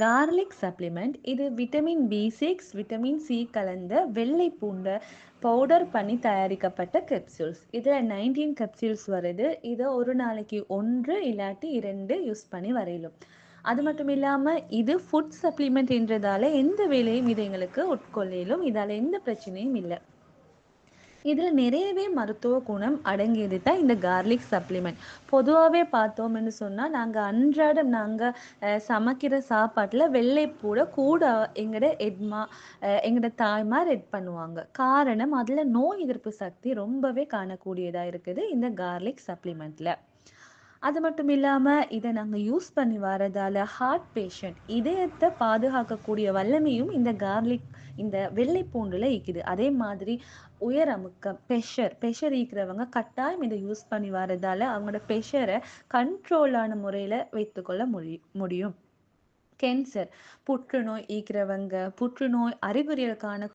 Garlic supplement இது vitamin பி6 vitamin C கலந்த வெள்ளை பூண்டை பவுடர் பண்ணி தயாரிக்கப்பட்ட கெப்சூல்ஸ். இதில் 19 கெப்சூல்ஸ் வருது. இதை ஒரு நாளைக்கு ஒன்று இல்லாட்டி 2 யூஸ் பண்ணி வரையிலும். அது மட்டும் இல்லாமல் இது ஃபுட் சப்ளிமெண்ட்ன்றதால எந்த வேலையும் இது எங்களுக்கு உட்கொள்ளையிலும். இதால் எந்த பிரச்சனையும் இல்லை. இதில் நிறையவே மருத்துவ குணம் அடங்கியது தான் இந்த கார்லிக் சப்ளிமெண்ட். பொதுவாகவே பார்த்தோம்னு சொன்னால் அன்றாடம் நாங்கள் சமைக்கிற சாப்பாட்டில் வெள்ளைப்பூட கூட எங்களோட எங்களோட தாய்மார் பண்ணுவாங்க. காரணம் அதில் நோய் எதிர்ப்பு சக்தி ரொம்பவே காணக்கூடியதாக இருக்குது இந்த கார்லிக் சப்ளிமெண்ட்டில். அது மட்டும் இல்லாமல் இதை நாங்கள் யூஸ் பண்ணி வரதால ஹார்ட் பேஷண்ட் இதயத்தை பாதுகாக்கக்கூடிய வல்லமையும் இந்த வெள்ளை பூண்டுல இருக்குது. அதே மாதிரி உயர் அமுக்கம் பெஷர் இருக்கிறவங்க கட்டாயம் இதை யூஸ் பண்ணி வரதால அவங்களோட பெஷரை கண்ட்ரோலான முறையில் வைத்துக்கொள்ள முடியும். கேன்சர் புற்றுநோய் ஈக்கிறவங்க புற்றுநோய் அறிகுறிகள் காண